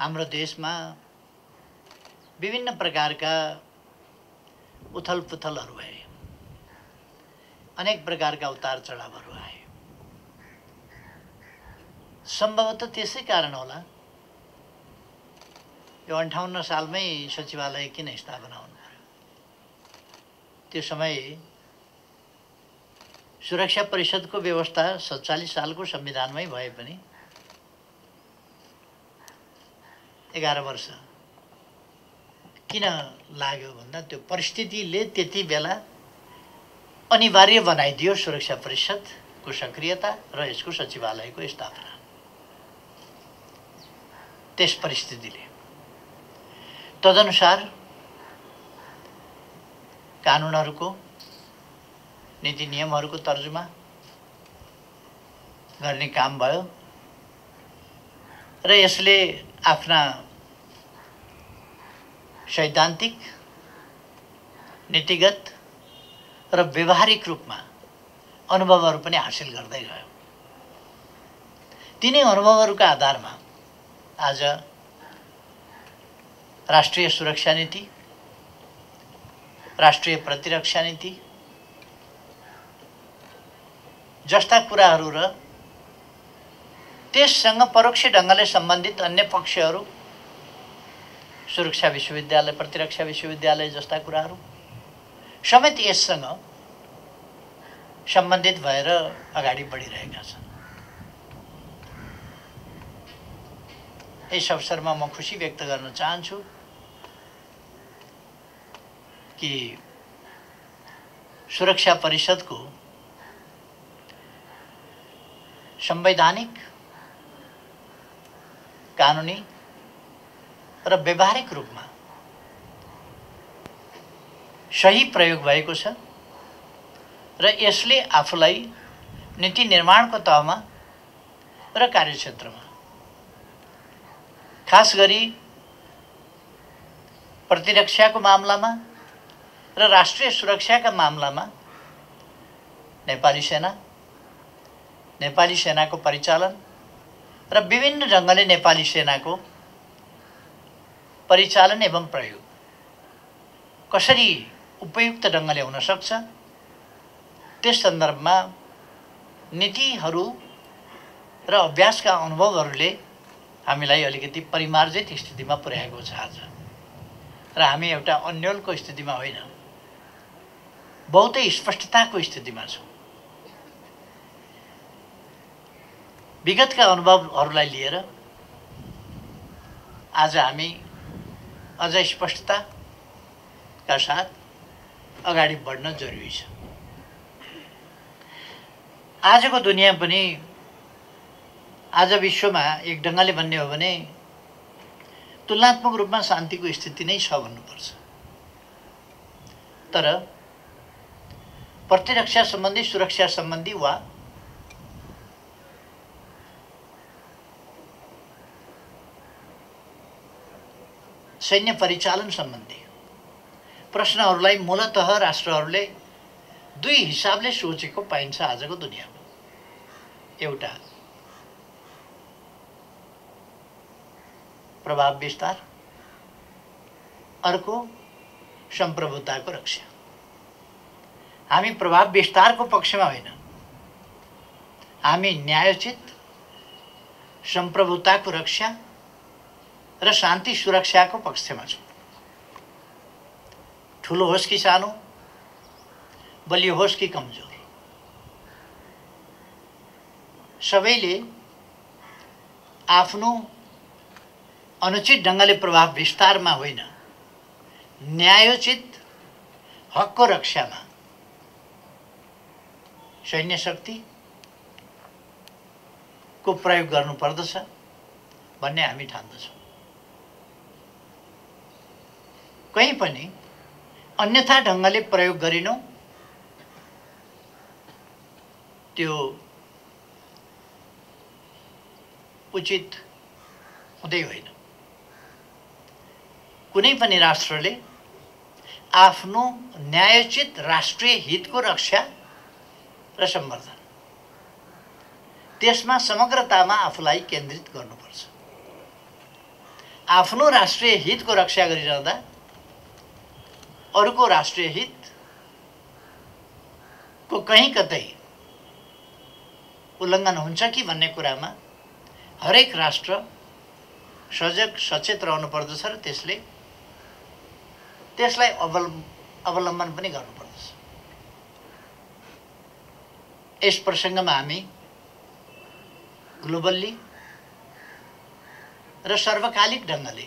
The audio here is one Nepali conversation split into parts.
हाम्रो देशमा विभिन्न प्रकारका उथलपुथलहरू भए, अनेक प्रकारका उतार चढावहरू आए। सम्भवतः त्यसै कारण होला यो 58 सालमै सचिवालय किन स्थापना हुनु पर्यो। त्यो समय सुरक्षा परिषदको व्यवस्था 47 सालको संविधानमै भए पनि 11 वर्ष किन लाग्यो भन्दा त्यो परिस्थितिले त्यति बेला अनिवार्य बनाइदियो सुरक्षा परिषदको सक्रियता र यसको सचिवालयको स्थापना। त्यस परिस्थितिले तदनुसार कानुनहरूको नीति नियमहरूको तर्जुमा गर्ने काम भयो र यसले आफ्ना सैद्धान्तिक, नीतिगत र व्यवहारिक रूपमा अनुभवहरू पनि हासिल गर्दै गयो। तिनै अनुभवहरूका आधारमा आज राष्ट्रिय सुरक्षा नीति, राष्ट्रिय प्रतिरक्षा नीति जस्ता कुराहरू र त्यससँग परोक्ष ढङ्गले सम्बन्धित अन्य पक्षहरू, सुरक्षा विश्वविद्यालय, प्रतिरक्षा विश्वविद्यालय जस्ता कुराहरू समेत यससँग सम्बन्धित भएर अगाडि बढिरहेका छन्। यस अवसरमा म खुसी व्यक्त गर्न चाहन्छु कि सुरक्षा परिषदको संवैधानिक, कानुनी र व्यवहारिक रूपमा सही प्रयोग भएको छ र यसले आफूलाई नीति निर्माणको तहमा र कार्यक्षेत्रमा, खास गरी प्रतिरक्षाको मामलामा र राष्ट्रिय सुरक्षाका मामलामा नेपाली सेना, नेपाली सेनाको परिचालन र विभिन्न ढङ्गले नेपाली सेनाको परिचालन एवं प्रयोग कसरी उपयुक्त ढङ्गले हुन सक्छ, त्यस सन्दर्भमा नीतिहरू र अभ्यासका अनुभवहरूले हामीलाई अलिकति परिमार्जित स्थितिमा पुर्याएको छ आज। र हामी एउटा अन्योलको स्थितिमा होइन, बहुतै स्पष्टताको स्थितिमा छौँ। विगतका अनुभवहरूलाई लिएर आज हामी अझ स्पष्टताका साथ अगाडि बढ्न जरुरी छ। आजको दुनियाँ पनि, आज विश्वमा एक ढङ्गले भन्ने हो भने तुलनात्मक रूपमा शान्तिको स्थिति नै छ भन्नुपर्छ। तर प्रतिरक्षा सम्बन्धी, सुरक्षा सम्बन्धी वा सैन्य परिचालन सम्बन्धी प्रश्नहरूलाई मूलतः राष्ट्रहरूले दुई हिसाबले सोचेको पाइन्छ आजको दुनियाँमा। एउटा प्रभाव विस्तार, अर्को सम्प्रभुताको रक्षा। हामी प्रभाव विस्तारको पक्षमा होइन, हामी न्यायोचित सम्प्रभुताको रक्षा र शान्ति सुरक्षाको पक्षमा छौँ। ठुलो होस् कि सानो, बलियो होस् कि कमजोर, सबैले आफ्नो अनुचित ढङ्गले प्रभाव विस्तारमा होइन, न्यायोचित हकको रक्षामा सैन्य शक्तिको प्रयोग गर्नुपर्दछ भन्ने हामी ठान्दछौँ। कहीँ पनि अन्यथा ढङ्गले प्रयोग गरिनु त्यो उचित हुँदै होइन। कुनै पनि राष्ट्रले आफ्नो न्यायोचित राष्ट्रिय हितको रक्षा र सम्वर्धन, त्यसमा समग्रतामा आफूलाई केन्द्रित गर्नुपर्छ। आफ्नो राष्ट्रिय हितको रक्षा गरिरहँदा अरूको राष्ट्रिय हितको कहीँ कतै उल्लङ्घन हुन्छ कि भन्ने कुरामा हरेक राष्ट्र सजग सचेत रहनुपर्दछ र त्यसलाई अवलम्बन पनि गर्नुपर्दछ। यस प्रसङ्गमा हामी ग्लोबल्ली र सर्वकालिक ढङ्गले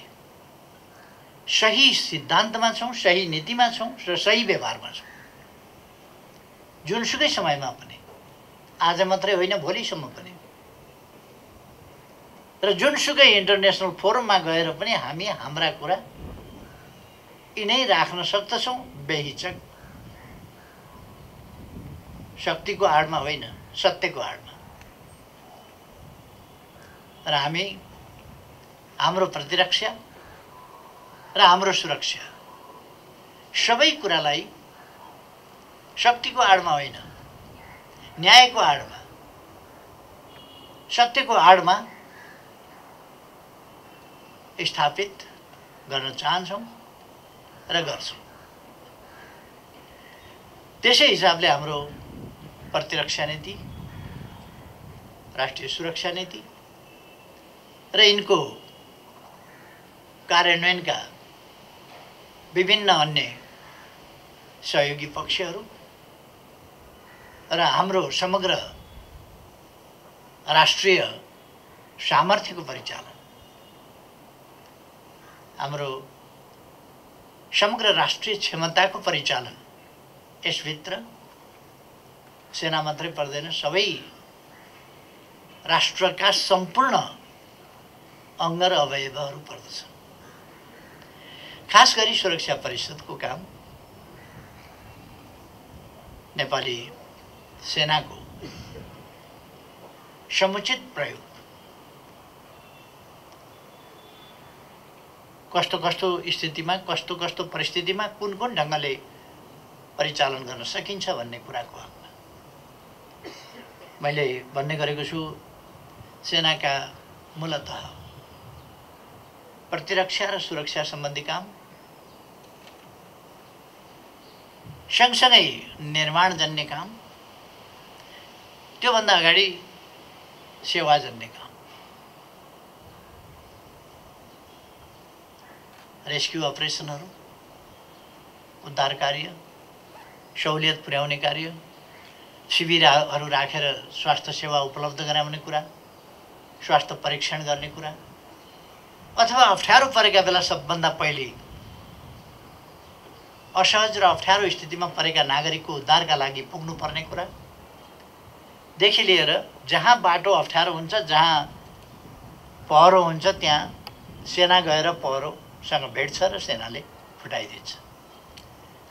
सही सिद्धान्तमा छौँ, सही नीतिमा छौँ र सही व्यवहारमा छौँ। जुनसुकै समयमा पनि, आज मात्रै होइन भोलिसम्म पनि, र जुनसुकै इन्टरनेसनल फोरममा गएर पनि हामी हाम्रा कुरा यिनै राख्न सक्दछौँ, बेहिचक, शक्तिको आडमा होइन, सत्यको आडमा। र हामी हाम्रो प्रतिरक्षा र हाम्रो सुरक्षा सबै कुरालाई शक्तिको आडमा होइन, न्यायको आडमा, सत्यको आडमा स्थापित गर्न चाहन्छौँ र गर्छौँ। त्यसै हिसाबले हाम्रो प्रतिरक्षा नीति, राष्ट्रिय सुरक्षा नीति र यिनको कार्यान्वयनका विभिन्न अन्य सहयोगी पक्षहरू र हाम्रो समग्र राष्ट्रिय सामर्थ्यको परिचालन, हाम्रो समग्र राष्ट्रिय क्षमताको परिचालन, यसभित्र सेना मात्रै पर्दैन, सबै राष्ट्रका सम्पूर्ण अङ्ग र अवयवहरू पर्दछ। खास गरी सुरक्षा परिषदको काम नेपाली सेनाको समुचित प्रयोग, कस्तो कस्तो स्थितिमा, कस्तो कस्तो परिस्थितिमा कुन कुन ढङ्गले परिचालन गर्न सकिन्छ भन्ने कुराको हकमा मैले भन्ने गरेको छु। सेनाका मूलतः प्रतिरक्षा र सुरक्षा सम्बन्धी काम, सँगसँगै निर्माणजन्य काम, त्योभन्दा अगाडि सेवाजन्य काम, रेस्क्यु अपरेसनहरू, उद्धार कार्य, सहुलियत पुर्याउने कार्य, शिविरहरू राखेर स्वास्थ्य सेवा उपलब्ध गराउने कुरा, स्वास्थ्य परीक्षण गर्ने कुरा, अथवा अप्ठ्यारो परेका बेला सबभन्दा पहिले असहज र अप्ठ्यारो स्थितिमा परेका नागरिकको उद्धारका लागि पुग्नुपर्ने कुरा देखि लिएर जहाँ बाटो अप्ठ्यारो हुन्छ, जहाँ पहरो हुन्छ, त्यहाँ सेना गएर पहरोसँग भेट्छ र सेनाले फुटाइदिन्छ।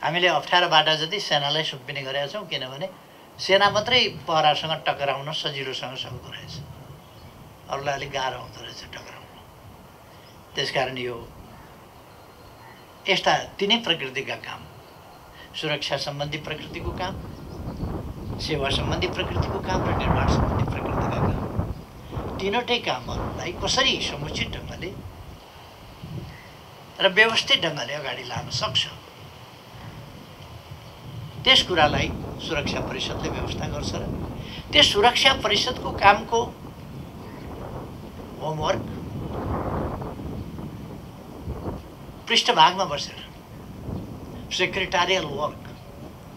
हामीले अप्ठ्यारो बाटा जति सेनालाई सुम्पिने गरेका छौँ, किनभने सेना मात्रै पहरासँग टक्राउन सजिलोसँग सक्दो रहेछ, अरूलाई अलिक गाह्रो हुँदो रहेछ टक्राउन। त्यसकारण यो यस्ता तिनै प्रकृतिका काम, सुरक्षा सम्बन्धी प्रकृतिको काम, सेवा सम्बन्धी प्रकृतिको काम र निर्माण सम्बन्धी प्रकृतिका काम, तीनवटै कामहरूलाई कसरी समुचित ढङ्गले र व्यवस्थित ढङ्गले अगाडि लान सक्छ, त्यस कुरालाई सुरक्षा परिषदले व्यवस्था गर्छ। र त्यस सुरक्षा परिषदको कामको होमवर्क पृष्ठभागमा बसेर सेक्रेटारियल वर्क,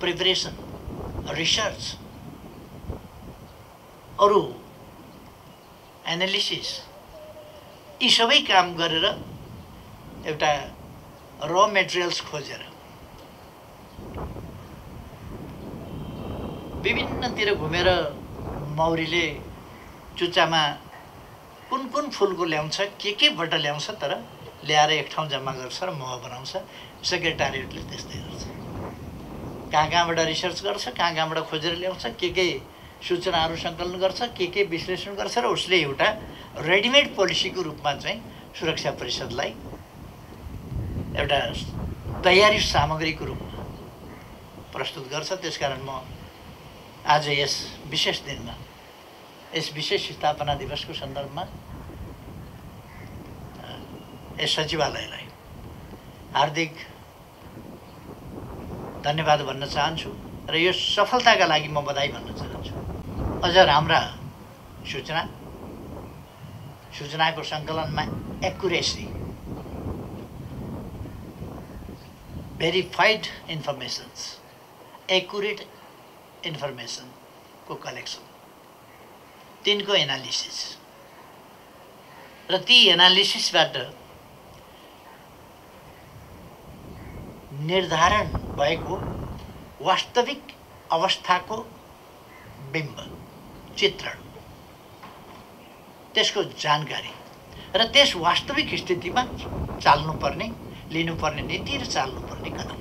प्रिपरेसन, रिसर्च, अरू एनालिसिस, यी सबै काम गरेर एउटा र मेटेरियल्स खोजेर विभिन्नतिर घुमेर मौरीले चुच्चामा कुन कुन फुलको ल्याउँछ, केबाट ल्याउँछ, तर ल्याएर एक ठाउँ जम्मा गर्छ र मह बनाउँछ। सेक्रेटारिएटले त्यस्तै गर्छ, कहाँ कहाँबाट रिसर्च गर्छ, कहाँ कहाँबाट खोजेर ल्याउँछ, के सूचनाहरू सङ्कलन गर्छ, के विश्लेषण गर्छ र उसले एउटा रेडिमेड पोलिसीको रूपमा चाहिँ सुरक्षा परिषदलाई एउटा तयारी सामग्रीको रूपमा प्रस्तुत गर्छ। त्यसकारण म आज यस विशेष दिनमा, यस विशेष स्थापना दिवसको सन्दर्भमा यस सचिवालयलाई हार्दिक धन्यवाद भन्न चाहन्छु र यो सफलताका लागि म बधाई भन्न चाहन्छु। अझ राम्रा सूचनाको सङ्कलनमा एक्युरेसी, भेरिफाइड इन्फर्मेसन्स, एक्युरेट इन्फर्मेसनको कलेक्सन, तिनको एनालिसिस र ती एनालिसिसबाट निर्धारण भएको वास्तविक अवस्थाको बिम्ब, चित्रण, त्यसको जानकारी र त्यस वास्तविक स्थितिमा चाल्नुपर्ने, लिनुपर्ने नीति र चाल्नुपर्ने कदम,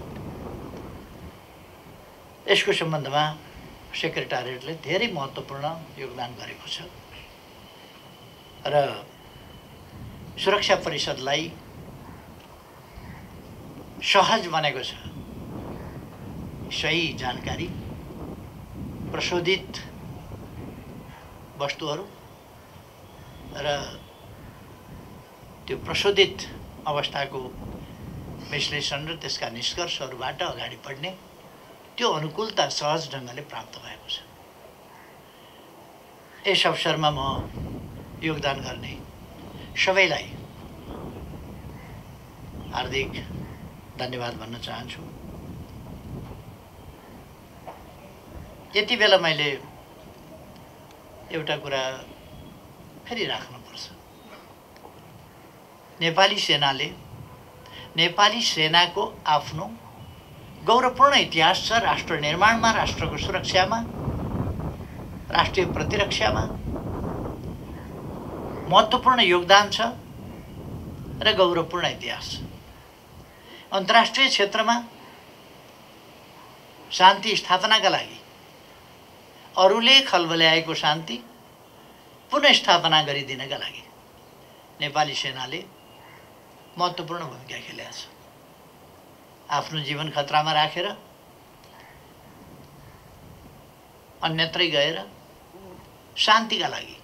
यसको सम्बन्धमा सेक्रेटारिएटले धेरै महत्त्वपूर्ण योगदान गरेको छ र सुरक्षा परिषदलाई सहज बनेको छ। सही जानकारी, प्रशोधित वस्तुहरू र त्यो प्रशोधित अवस्थाको विश्लेषण र त्यसका निष्कर्षहरूबाट अगाडि बढ्ने त्यो अनुकूलता सहज ढङ्गले प्राप्त भएको छ। यस अवसरमा म योगदान गर्ने सबैलाई हार्दिक धन्यवाद भन्न चाहन्छु। यति बेला मैले एउटा कुरा फेरि राख्नुपर्छ। नेपाली सेनाको आफ्नो गौरवपूर्ण इतिहास छ। राष्ट्र निर्माणमा, राष्ट्रको सुरक्षामा, राष्ट्रिय प्रतिरक्षामा महत्त्वपूर्ण योगदान छ र गौरवपूर्ण इतिहास छ। अन्तर्राष्ट्रिय क्षेत्रमा शान्ति स्थापनाका लागि, अरूले खलबल्याएको शान्ति पुनर्स्थापना गरिदिनका लागि नेपाली सेनाले महत्त्वपूर्ण भूमिका खेलेको छ। आफ्नो जीवन खतरामा राखेर अन्यत्रै गएर शान्तिका लागि,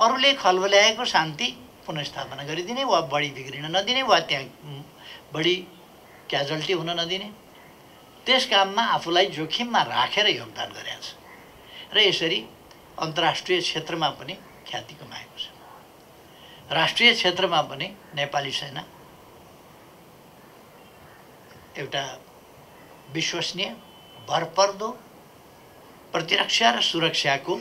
अरूले खलबल्याएको शान्ति पुनर्स्थापना गरिदिने वा बढी बिग्रिन नदिने वा त्यहाँ बढी क्याजुअल्टी हुन नदिने, त्यस काममा आफूलाई जोखिममा राखेर योगदान गरेको छ र यसरी अन्तर्राष्ट्रिय क्षेत्रमा पनि ख्याति कमाएको छ। राष्ट्रिय क्षेत्रमा पनि नेपाली सेना एउटा विश्वसनीय, भरपर्दो प्रतिरक्षा र सुरक्षाको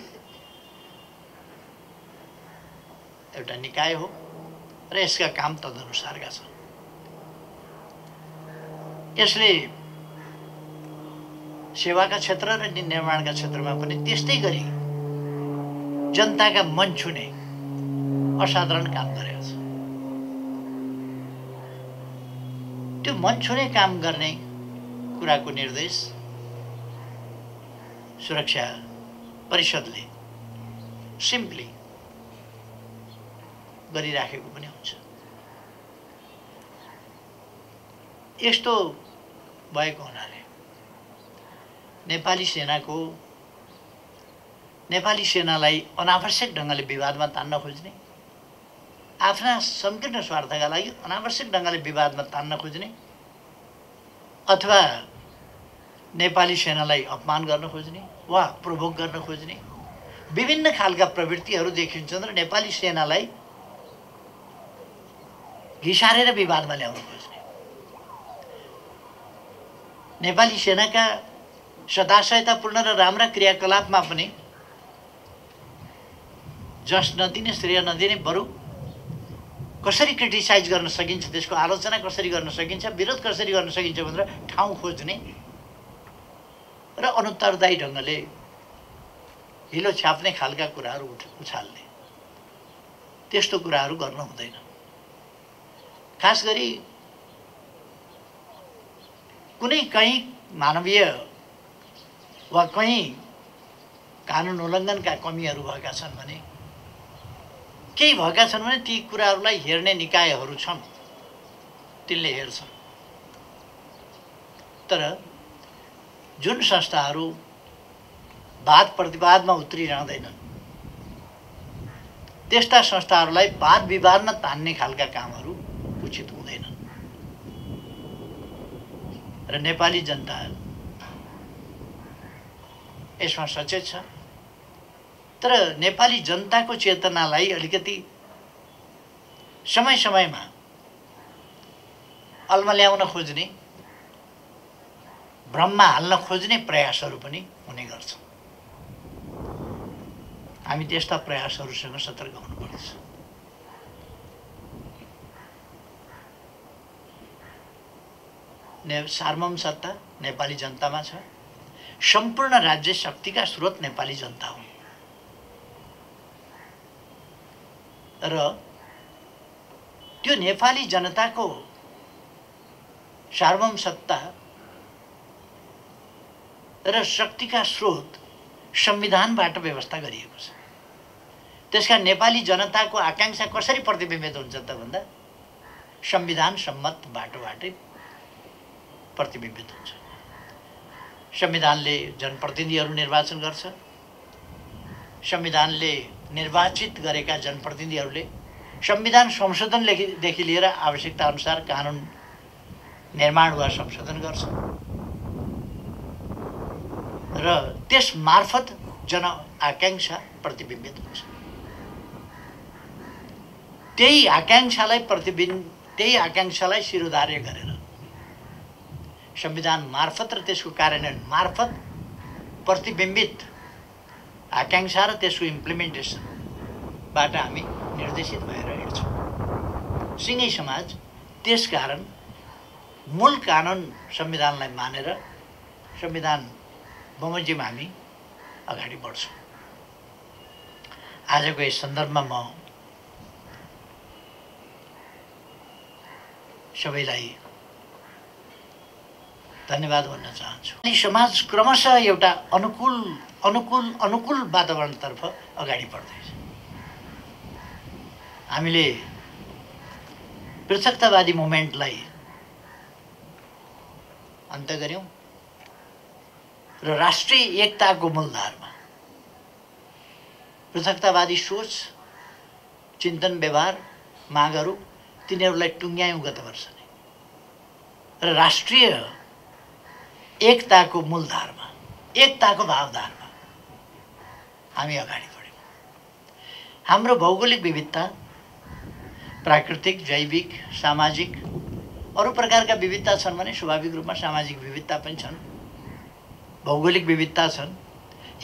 एउटा निकाय हो र यसका काम तदनुसारका छन्। यसले सेवाका क्षेत्र र निर्माणका क्षेत्रमा पनि त्यस्तै गरी जनताका मन छुने असाधारण काम गरेको छ। त्यो मन छुने काम गर्ने कुराको निर्देश सुरक्षा परिषदले सिम्पली गरिराखेको पनि हुन्छ। यस्तो भएको हुनाले नेपाली सेनालाई अनावश्यक ढङ्गले विवादमा तान्न खोज्ने, आफ्ना संकीर्ण स्वार्थका लागि अनावश्यक ढङ्गले विवादमा तान्न खोज्ने अथवा नेपाली सेनालाई अपमान गर्न खोज्ने वा प्रोभोक गर्न खोज्ने विभिन्न खालका प्रवृत्तिहरू देखिन्छन् र नेपाली सेनालाई घिसारेर विवादमा ल्याउन खोज्ने, नेपाली सेनाका सदाशयतापूर्ण र राम्रा क्रियाकलापमा पनि जस नदिने, श्रेय नदिने, बरु कसरी क्रिटिसाइज गर्न सकिन्छ, त्यसको आलोचना कसरी गर्न सकिन्छ, विरोध कसरी गर्न सकिन्छ भनेर ठाउँ खोज्ने र अनुत्तरदायी ढङ्गले हिलो छाप्ने खालका कुराहरू उछाल्ने, त्यस्तो कुराहरू गर्न हुँदैन। खास गरी कुनै कहीँ मानवीय वा कहीँ कानुन उल्लङ्घनका कमीहरू भएका छन् भने, केही भएका छन् भने ती कुराहरूलाई हेर्ने निकायहरू छन्, तिनले हेर्छन्। तर जुन संस्थाहरू वाद प्रतिवादमा उत्रिरहँदैनन्, त्यस्ता संस्थाहरूलाई वाद विवादमा तान्ने खालका कामहरू उचित हुँदैनन् र नेपाली जनता यसमा सचेत छ। तर नेपाली जनताको चेतनालाई अलिकति समय समयमा अल्मल्याउन खोज्ने, भ्रममा हाल्न खोज्ने प्रयासहरू पनि हुने गर्छ। हामी त्यस्ता प्रयासहरूसँग सतर्क हुनुपर्छ। सार्वभौम सत्ता नेपाली जनतामा छ। सम्पूर्ण राज्य शक्तिका स्रोत नेपाली जनता हुन् र त्यो नेपाली जनताको सार्वभौम सत्ता र शक्तिका स्रोत संविधानबाट व्यवस्था गरिएको छ। त्यसका नेपाली जनताको आकांक्षा कसरी प्रतिबिम्बित हुन्छ त भन्दा संविधान सम्मत बाटोबाटै प्रतिबिम्बित हुन्छ। संविधानले जनप्रतिनिधिहरू निर्वाचन गर्छ। संविधानले निर्वाचित गरेका जनप्रतिनिधिहरूले संविधान संशोधनदेखि लिएर आवश्यकता अनुसार कानुन निर्माण वा संशोधन गर्छ र त्यस मार्फत जन आकांक्षा प्रतिबिम्बित हुन्छ। त्यही आकांक्षालाई शिरोधार्य गरेर संविधान मार्फत र त्यसको कार्यान्वयन मार्फत प्रतिबिम्बित आकांक्षा र त्यसको इम्प्लिमेन्टेसनबाट हामी निर्देशित भएर हिँड्छौँ। सिंगै समाज त्यसकारण मूल कानुन संविधानलाई मानेर संविधान बमोजिम हामी अगाडि बढ्छौँ। आजको यस सन्दर्भमा म सबैलाई धन्यवाद भन्न चाहन्छु। समाज क्रमशः एउटा अनुकूल वातावरणतर्फ अगाडि बढ्दैछ। हामीले पृथकतावादी मुभमेन्टलाई अन्त गर्यौं र राष्ट्रिय एकताको मूलधारमा पृथकतावादी सोच, चिन्तन, व्यवहार, मागहरू तिनीहरूलाई टुङ्ग्यायौं गत वर्ष नै र राष्ट्रिय एकताको मूलधारमा, एकताको भावधारमा हामी अगाडि बढ्यौं। हाम्रो भौगोलिक विविधता, प्राकृतिक, जैविक, सामाजिक अरू प्रकारका विविधता छन् भने स्वाभाविक रूपमा सामाजिक विविधता पनि छन्, भौगोलिक विविधता छन्।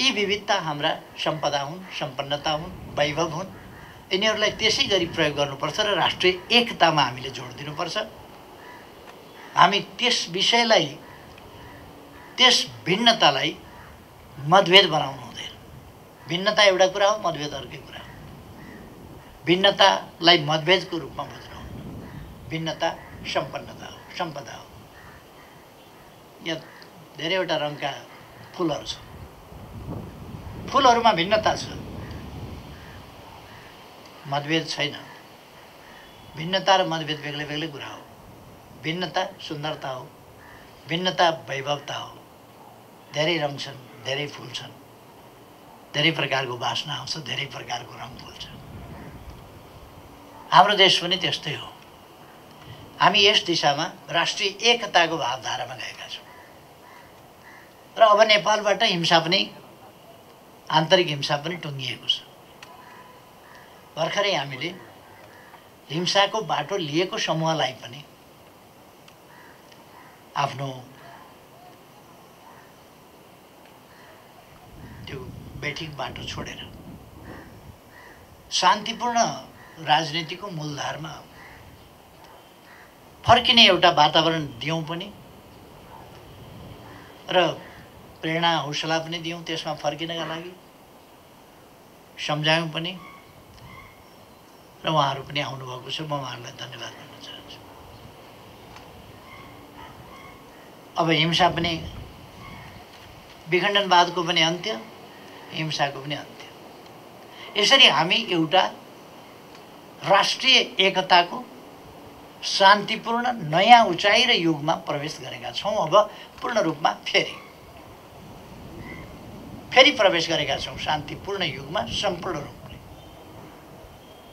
यी विविधता हाम्रा सम्पदा हुन्, सम्पन्नता हुन्, वैभव हुन्। यिनीहरूलाई त्यसै गरी प्रयोग गर्नुपर्छ र राष्ट्रिय एकतामा हामीले जोड दिनुपर्छ। हामी त्यस विषयलाई, त्यस भिन्नतालाई मतभेद बनाउनु हुँदैन। भिन्नता एउटा कुरा हो, मतभेद अर्कै कुरा हो। भिन्नतालाई मतभेदको रूपमा बुझ्नु हुन्न। भिन्नता सम्पन्नता हो, सम्पदा हो। यहाँ धेरैवटा रङका फुलहरू छन्, फुलहरूमा भिन्नता छ, मतभेद छैन। भिन्नता र मतभेद बेग्लै बेग्लै कुरा हो। भिन्नता सुन्दरता हो, भिन्नता वैभवता हो। धेरै रङ छन्, धेरै फुल छन्, धेरै प्रकारको वासना आउँछ, धेरै प्रकारको रङ फुल्छ। हाम्रो देश पनि त्यस्तै हो। हामी यस दिशामा राष्ट्रिय एकताको भावधारामा गएका छौँ र अब नेपालबाट हिंसा पनि, आन्तरिक हिंसा पनि टुङ्गिएको छ। भर्खरै हामीले हिंसाको बाटो लिएको समूहलाई पनि आफ्नो त्यो बैठक बाटो छोडेर शान्तिपूर्ण राजनीतिको मूलधारमा फर्किने एउटा वातावरण दियौँ पनि र प्रेरणा हौसला पनि दियौँ त्यसमा फर्किनका लागि, सम्झायौँ पनि र उहाँहरू पनि आउनुभएको छ। म उहाँहरूलाई धन्यवाद भन्न चाहन्छु। अब हिंसा पनि, विखण्डनवादको पनि अन्त्य, हिंसाको पनि अन्त्य। यसरी हामी एउटा राष्ट्रिय एकताको शान्तिपूर्ण नयाँ उचाइ र युगमा प्रवेश गरेका छौँ। अब पूर्ण रूपमा फेरि प्रवेश गरेका छौँ शान्तिपूर्ण युगमा, सम्पूर्ण रूपले।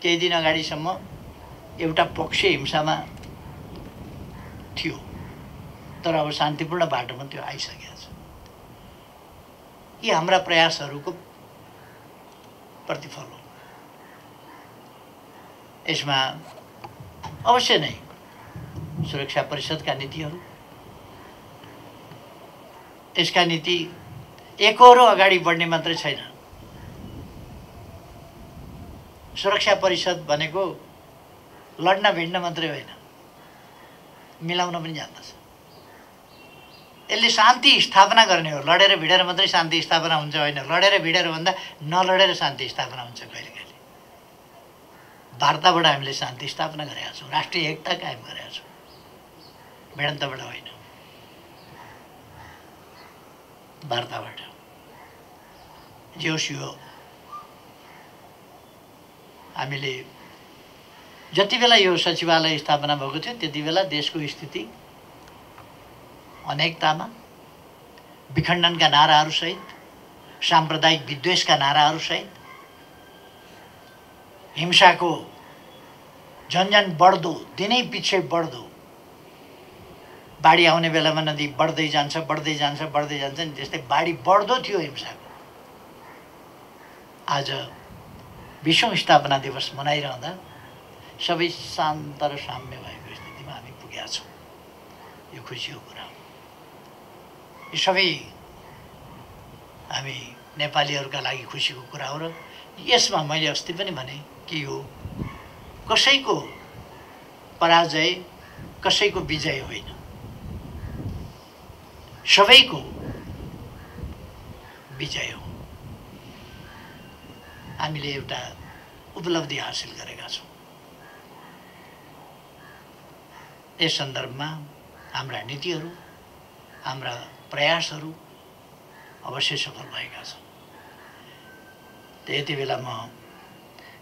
केही दिन अगाडिसम्म एउटा पक्ष हिंसामा थियो, तर अब शान्तिपूर्ण बाटोमा त्यो आइसकेको छ। यी हाम्रा प्रयासहरूको प्रतिफल हो। यसमा अवश्य नै सुरक्षा परिषदका नीतिहरू, यसका नीति एकहोरो अगाडि बढ्ने मात्रै छैन। सुरक्षा परिषद भनेको लड्न भिड्न मात्रै होइन, मिलाउन पनि जान्दछ। यसले शान्ति स्थापना गर्ने हो। लडेर भिडेर मात्रै शान्ति स्थापना हुन्छ होइन, लडेर भिडेर भन्दा नलडेर शान्ति स्थापना हुन्छ। कहिले कहिले वार्ताबाट हामीले शान्ति स्थापना गरेका छौँ, राष्ट्रिय एकता कायम गरेका छौँ, भिडन्तबाट होइन, वार्ताबाट। जे होस् यो हामीले जति बेला यो सचिवालय स्थापना भएको थियो त्यति बेला देशको स्थिति अनेकतामा, विखण्डनका नाराहरूसहित, साम्प्रदायिक विद्वेषका नाराहरूसहित, हिंसाको झन्झन बढ्दो, दिनै पछि बढ्दो, बाढी आउने बेलामा नदी बढ्दै जान्छ बढ्दै जान्छ बढ्दै जान्छ नि त्यस्तै बाढी बढ्दो थियो हिंसाको। आज 20औं स्थापना दिवस मनाइरहँदा सबै शान्त र साम्य भएको स्थितिमा हामी पुगेका छौँ। यो खुसीको कुरा हो। यो सबै हामी नेपालीहरूका लागि खुसीको कुरा हो। र यसमा मैले अस्ति पनि भने कि यो कसैको पराजय, कसैको विजय होइन, सबैको विजय हो। हामीले एउटा उपलब्धि हासिल गरेका छौँ। यस सन्दर्भमा हाम्रा नीतिहरू, हाम्रा प्रयासहरू अवश्य सफल भएका छन्। त्यति बेला म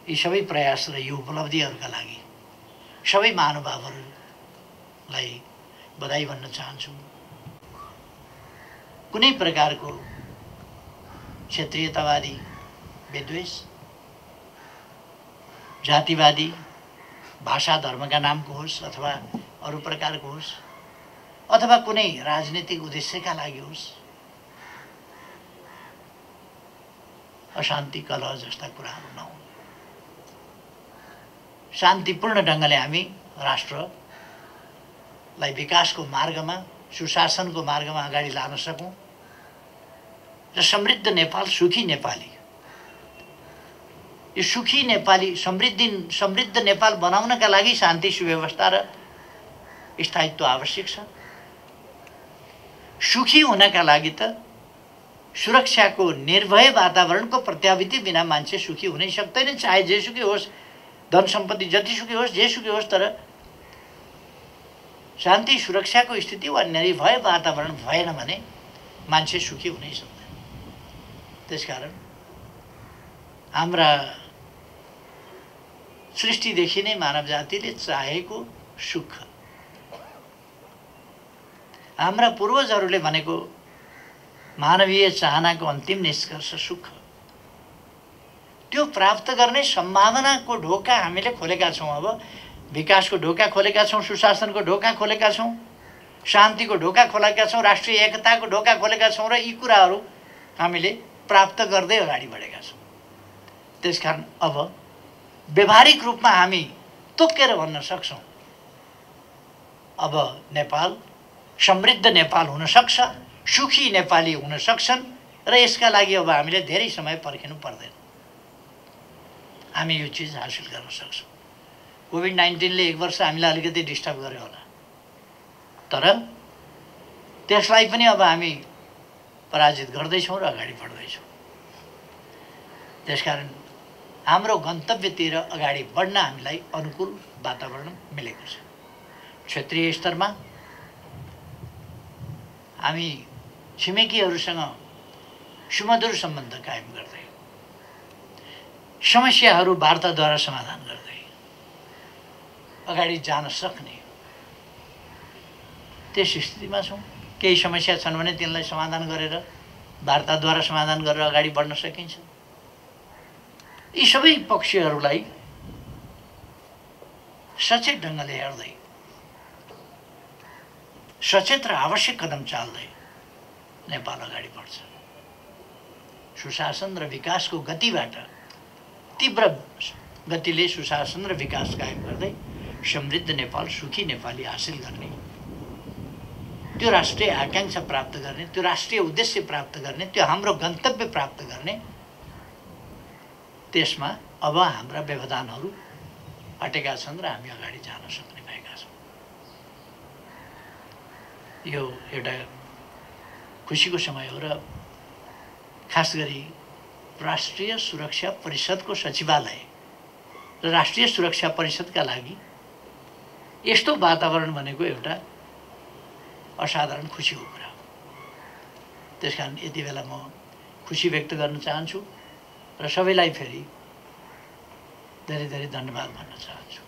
यी सबै प्रयास र यो उपलब्धिहरूका लागि सबै महानुभावहरूलाई बधाई भन्न चाहन्छु। कुनै प्रकारको क्षेत्रीयतावादी विद्वेष, जातिवादी, भाषा धर्मका नामको होस् अथवा अरू प्रकारको होस्, अथवा कुनै राजनीतिक उद्देश्यका लागि होस्, अशान्ति, कलह जस्ता कुराहरू नहुन्। शान्तिपूर्ण ढङ्गले हामी राष्ट्रलाई विकासको मार्गमा, सुशासनको मार्गमा अगाडि लान सकौँ र समृद्ध नेपाल, सुखी नेपाली, यो सुखी नेपाली, समृद्ध नेपाल बनाउनका लागि शान्ति, सुव्यवस्था र स्थायित्व आवश्यक छ। सुखी हुनका लागि त सुरक्षाको निर्भय वातावरणको प्रत्याभूति बिना मान्छे सुखी हुनै सक्दैन। चाहे जेसुकै होस्, धन सम्पत्ति जतिसुकै होस्, जेसुकै होस्, तर शान्ति सुरक्षाको स्थिति वा निर्भय वातावरण भएन भने मान्छे सुखी हुनै सक्दैन। त्यसकारण हाम्रा सृष्टिदेखि नै मानव जातिले चाहेको सुख, हाम्रा पूर्वजहरूले भनेको मानवीय चाहनाको अन्तिम निष्कर्ष सुख, त्यो प्राप्त गर्ने सम्भावनाको ढोका हामीले खोलेका छौँ। अब विकासको ढोका खोलेका छौँ, सुशासनको ढोका खोलेका छौँ, शान्तिको ढोका खोलेका छौँ, राष्ट्रिय एकताको ढोका खोलेका छौँ र यी कुराहरू हामीले प्राप्त गर्दै अगाडि बढेका छौँ। त्यसकारण अब व्यावहारिक रूपमा हामी तोकेर भन्न सक्छौँ, अब नेपाल समृद्ध नेपाल हुन सक्छ, सुखी नेपाली हुन सक्छन् र यसका लागि अब हामीले धेरै समय पर्खिनु पर्दैन। हामी यो चिज हासिल गर्न सक्छौँ। कोभिड-19ले 1 वर्ष हामीलाई अलिकति डिस्टर्ब गर्यो होला, तर त्यसलाई पनि अब हामी पराजित गर्दैछौँ र अगाडि बढ्दैछौँ। त्यसकारण हाम्रो गन्तव्यतिर अगाडि बढ्न हामीलाई अनुकूल वातावरण मिलेको छ। क्षेत्रीय स्तरमा हामी छिमेकीहरूसँग सुमधुर सम्बन्ध कायम गर्दै, समस्याहरू वार्ताद्वारा समाधान गर्दै अगाडि जान सक्ने त्यस स्थितिमा छौँ। केही समस्या छन् भने तिनलाई समाधान गरेर, वार्ताद्वारा समाधान गरेर अगाडि बढ्न सकिन्छ। यी सबै पक्षहरूलाई सचेत ढङ्गले हेर्दै सचेत र आवश्यक कदम चाल्दै नेपाल अगाडि बढ्छ। सुशासन र विकासको गतिबाट तीव्र गतिले सुशासन र विकास कायम गर्दै समृद्ध नेपाल, सुखी नेपाली हासिल गर्ने, त्यो राष्ट्रिय आकांक्षा प्राप्त गर्ने, त्यो राष्ट्रिय उद्देश्य प्राप्त गर्ने, त्यो हाम्रो गन्तव्य प्राप्त गर्ने, त्यसमा अब हाम्रा व्यवधानहरू हटेका छन् र हामी अगाडि जान सक्ने भएका छौँ। यो एउटा खुसीको समय हो र खास गरी राष्ट्रिय सुरक्षा परिषदको सचिवालय र राष्ट्रिय सुरक्षा परिषदका लागि यस्तो वातावरण भनेको एउटा असाधारण खुसीको कुरा हो। त्यसकारण यति बेला म खुसी व्यक्त गर्न चाहन्छु र सबैलाई फेरि धेरै धेरै धन्यवाद भन्न चाहन्छु।